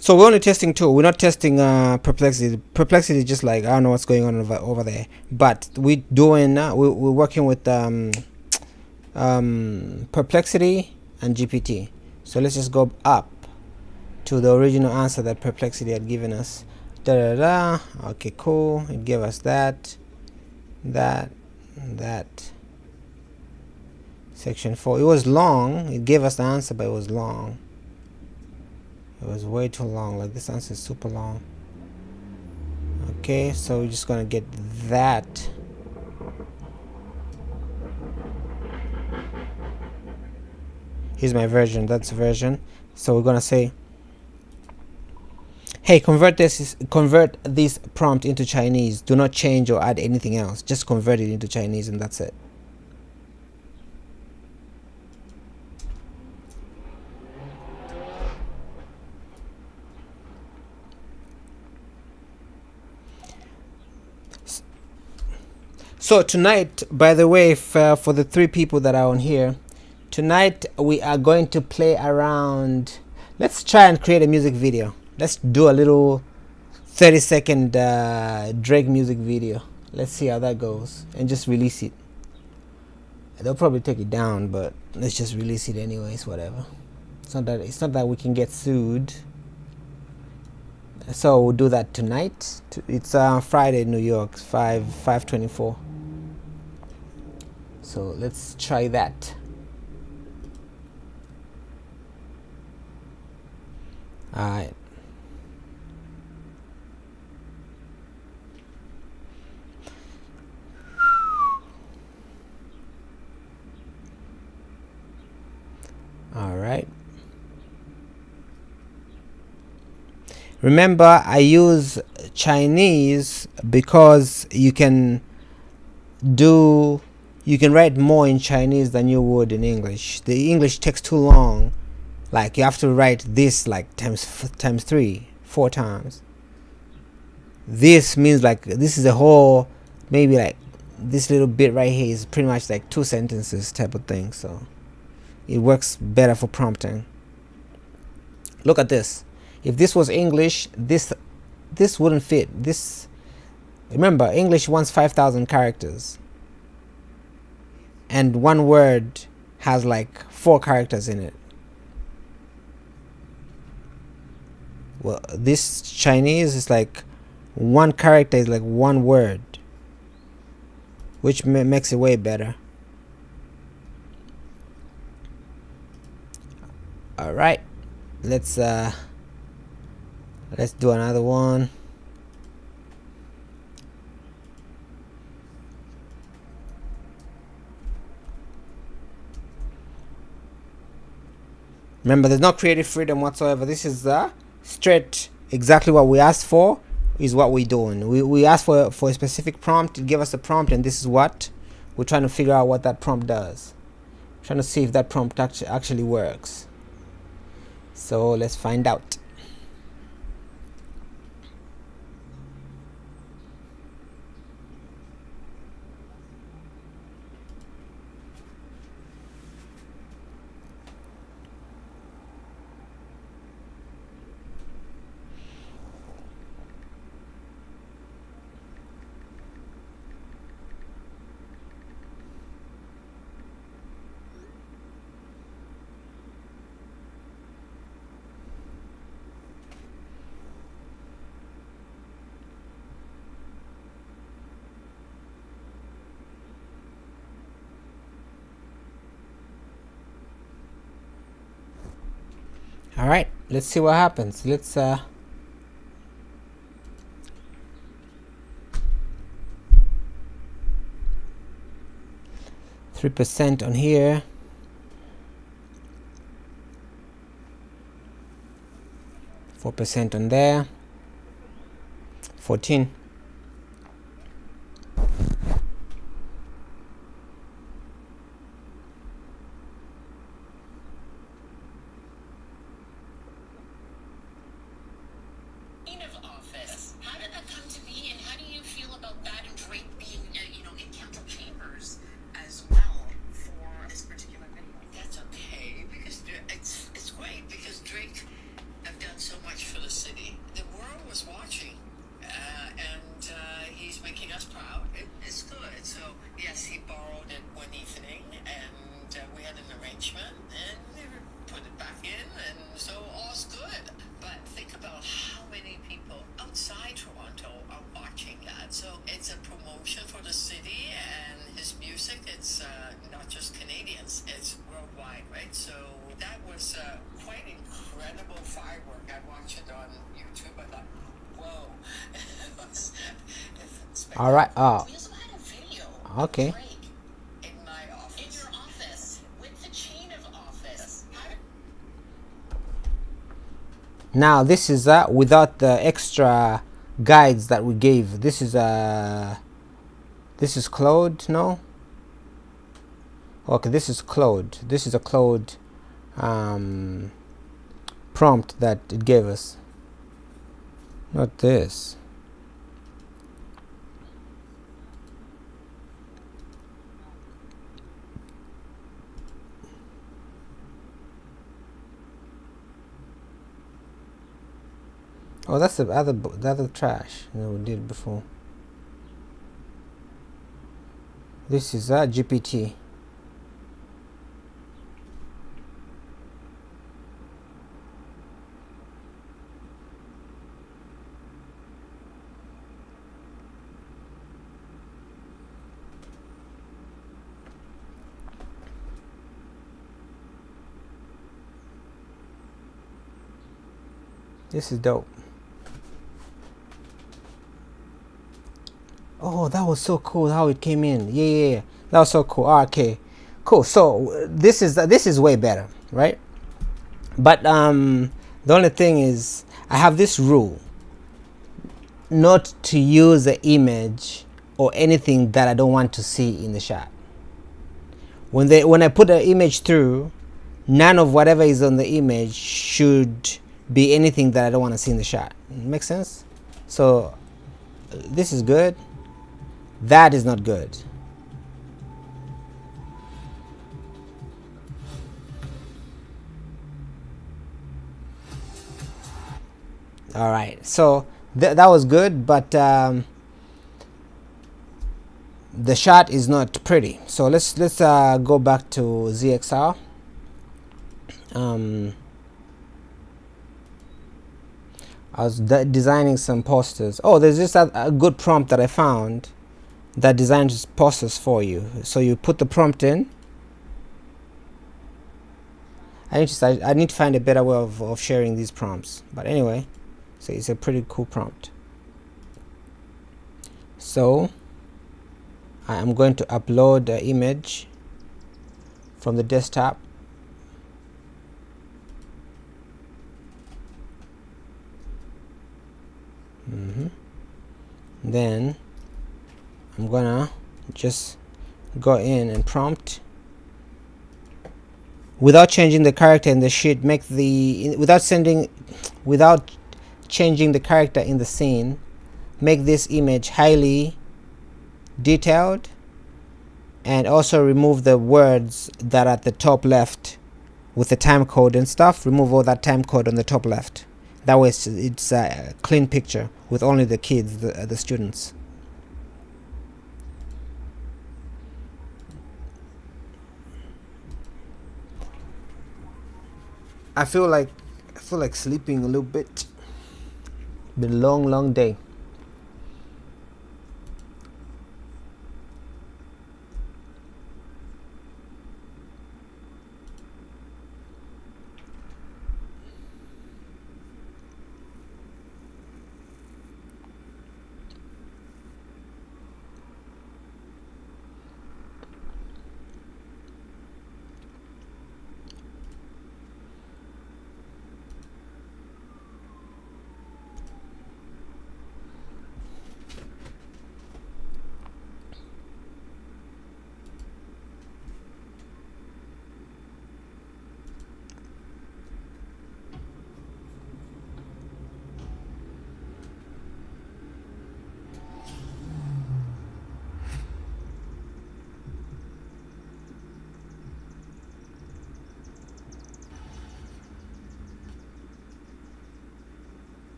So we're only testing two. We're not testing Perplexity. Perplexity is just like, I don't know what's going on over there. But we're doing we're working with Perplexity and GPT. So let's just go up to the original answer that Perplexity had given us. Da da da. Okay, cool. It gave us that. Section 4. It was long. It gave us the answer, but it was long. It was way too long. Like, this answer is super long. Okay, so we're just gonna get that. Here's my version. That's the version. So we're gonna say, hey, convert this prompt into Chinese. Do not change or add anything else. Just convert it into Chinese, and that's it. So tonight, by the way, for the 3 people that are on here, tonight we are going to play around. Let's try and create a music video. Let's do a little 30-second Drake music video. Let's see how that goes, and just release it. They'll probably take it down, but let's just release it anyways. Whatever. It's not that we can get sued. So we'll do that tonight. It's Friday in New York, 5:24. So let's try that. Alright. Alright. Remember, I use Chinese because you can write more in Chinese than you would in English. The English takes too long. Like, you have to write this like times 3, 4 times. This means like, this is a whole, maybe like this little bit right here is pretty much like 2 sentences type of thing. So it works better for prompting. Look at this. If this was English, this wouldn't fit. This, remember, English wants 5,000 characters. And one word has like 4 characters in it. Well, this Chinese is like 1 character is like 1 word, which makes it way better. All right, let's do another one. Remember, there's no creative freedom whatsoever. This is straight, exactly what we asked for is what we're doing. We asked for a specific prompt. It gave us a prompt, and this is what we're trying to figure out what that prompt does. Trying to see if that prompt actually works. So let's find out. All right, let's see what happens. Let's 3% on here. 4% on there. 14. All right. Oh, okay. Now this is without the extra guides that we gave. This is Claude, no? Okay, this is Claude. This is a Claude prompt that it gave us. Not this. Oh, that's the other trash that we did before. This is GPT. This is dope. Oh, that was so cool how it came in. Yeah. That was so cool. Okay, cool. So this is way better, right? But the only thing is, I have this rule not to use the image or anything that I don't want to see in the shot. When I put the image through, none of whatever is on the image should be anything that I don't want to see in the shot. Make sense? So this is good. That is not good. All right, so that was good, but the shot is not pretty. So let's go back to ZXR. I was designing some posters. Oh, there's just a good prompt that I found that designs posters for you. So you put the prompt in. I need to find a better way of sharing these prompts. But anyway, so it's a pretty cool prompt. So I am going to upload the image from the desktop. Then I'm gonna just go in and prompt without changing the character in the sheet. Without changing the character in the scene, make this image highly detailed, and also remove the words that are at the top left with the time code and stuff. Remove all that time code on the top left. That way it's a clean picture with only the kids, the students. I feel like sleeping a little bit. Been a long day.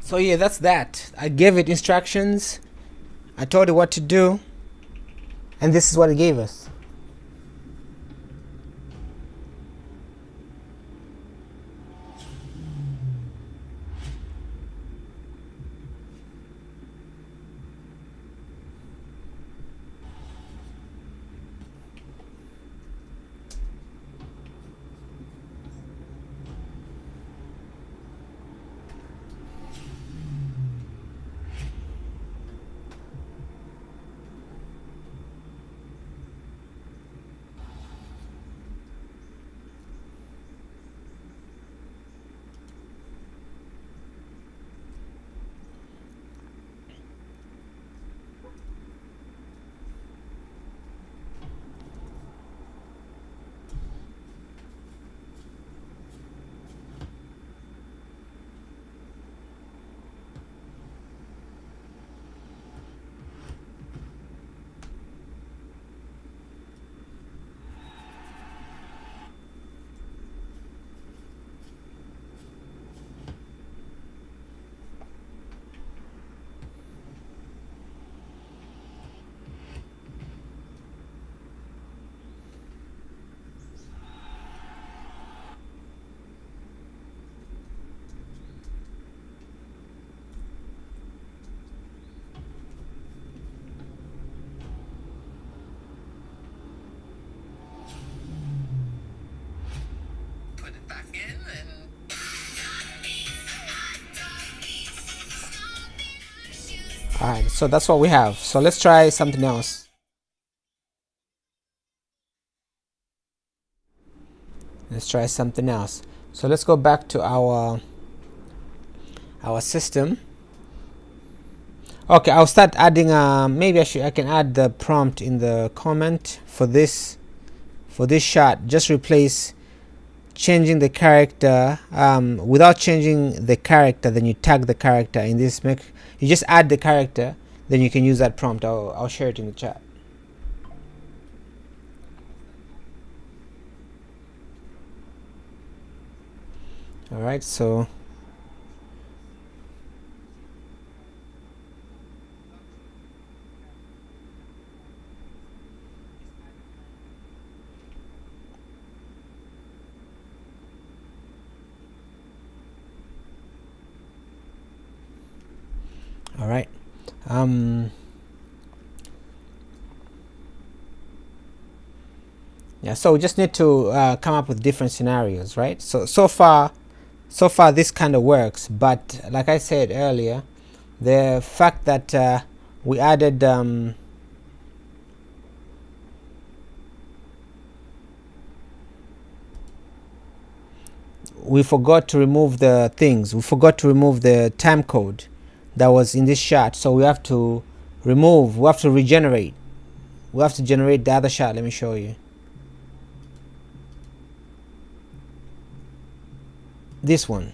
So yeah, that's that. I gave it instructions. I told it what to do, and this is what it gave us. Alright, so that's what we have. So let's try something else. Let's try something else. So let's go back to our system. Okay, I'll start adding. Maybe I can add the prompt in the comment for this shot. Just replace changing the character. Without changing the character, then you tag the character in this. You just add the character, then you can use that prompt. I'll share it in the chat. All right, so all right. Yeah, so we just need to come up with different scenarios, right? So far this kind of works, but like I said earlier, the fact that we added we forgot to remove the things. We forgot to remove the time code that was in this shot, so we have to remove. We have to regenerate. We have to generate the other shot. Let me show you. This one,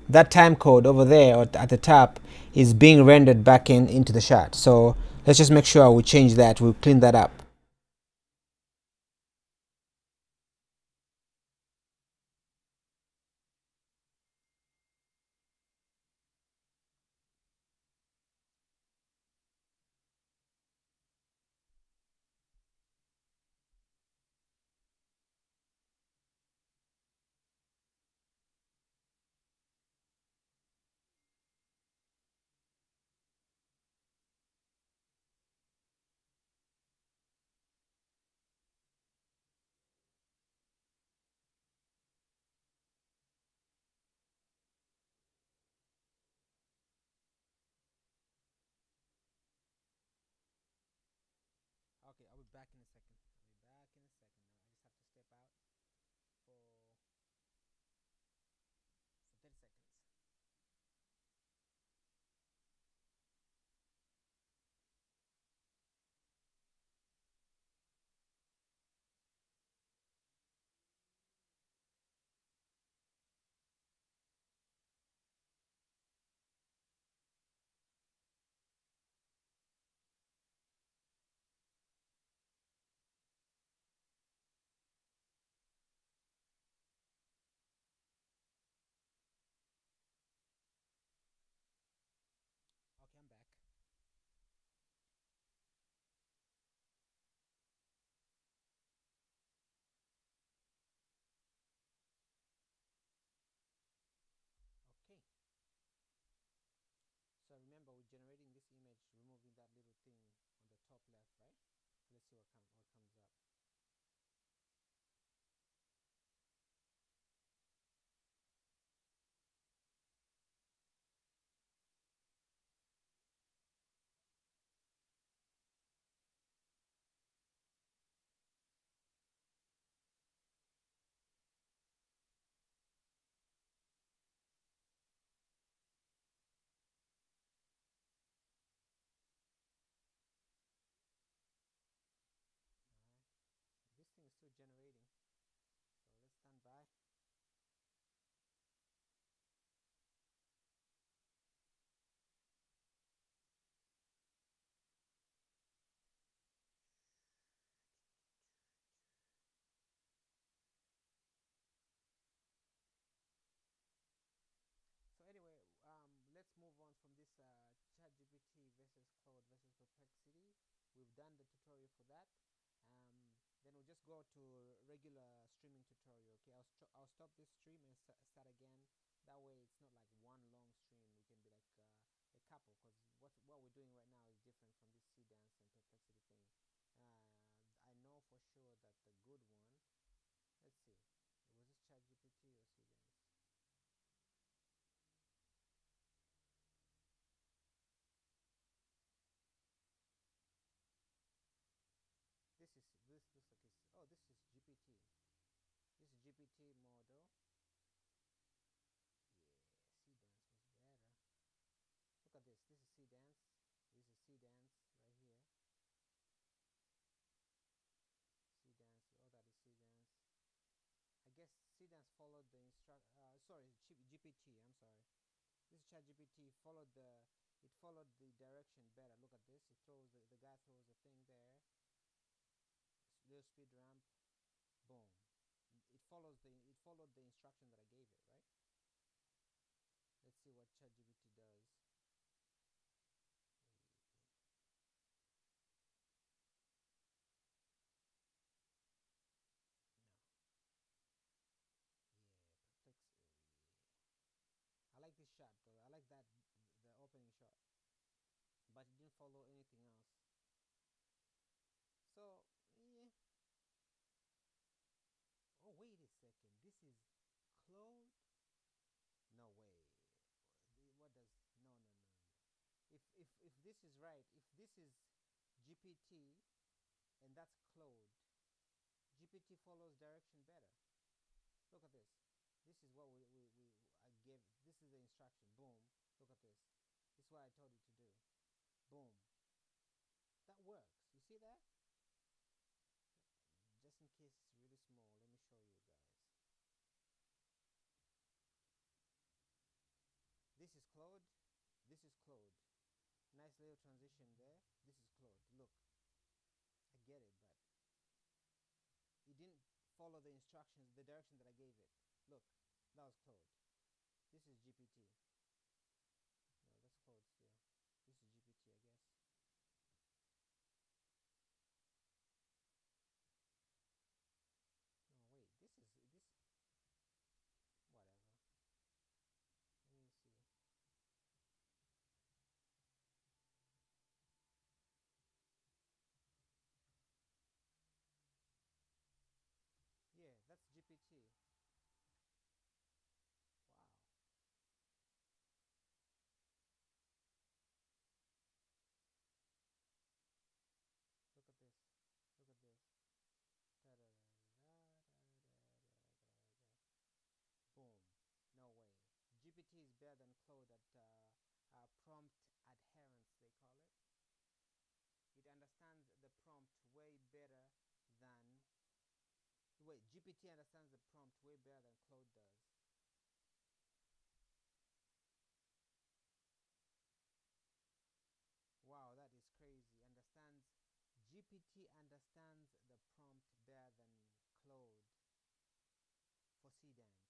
that time code over there or at the top is being rendered back into the shot. So let's just make sure we change that. We clean that up. Okay, I'll be back in a second. I'll be back in a second. Now I just have to step out for 30 seconds. moving that little thing on the top left, right? Let's see what comes up. All right, this thing is still generating, so let's stand by. So anyway, let's move on from this ChatGPT versus Claude versus Perplexity. We've done the tutorial for that. Then we'll just go to regular streaming tutorial. Okay, I'll stop this stream and start again. That way, it's not like one long stream. We can be like a couple, because what we're doing right now is different from this Seedance and Perplexity thing. I know for sure that the good one. Let's see. Was this ChatGPT or Seedance? This looks like it's, oh, this is GPT. This is GPT model. Yeah, Seedance was better. Look at this. This is Seedance. This is Seedance right here. Seedance. Oh, that is Seedance. I guess Seedance followed the sorry, GPT. I'm sorry. This is ChatGPT. It followed the direction better. Look at this. It throws the guy throws a thing there. Little speed ramp. Boom. It followed the instruction that I gave it, right? Let's see what ChatGPT does. No. Yeah, perplex. Yeah. I like this shot though. I like that the opening shot, but it didn't follow anything else. So yeah. Oh wait a second. This is Claude. No way. What does? No, no, no, no. If this is right, if this is GPT and that's Claude, GPT follows direction better. Look at this. This is what I gave. This is the instruction. Boom. Look at this. This is what I told you to do. Boom. That works. You see that? Just in case it's really small, let me show you guys. This is Claude. This is Claude. Nice little transition there. This is Claude. Look. I get it, but it didn't follow the instructions, the direction that I gave it. Look. That was Claude. This is GPT. No, that's Claude still. This is GPT, I guess. No, wait. This. Whatever. Let me see. Yeah, that's GPT. Wow. Look at this. Look at this. Da da da da da da da da. Boom. No way. GPT is better than Claude at prompt adherence, they call it. It understands the prompt way better than. Wait, GPT understands the prompt way better than Claude does. Wow, that is crazy. GPT understands the prompt better than Claude for Seedance.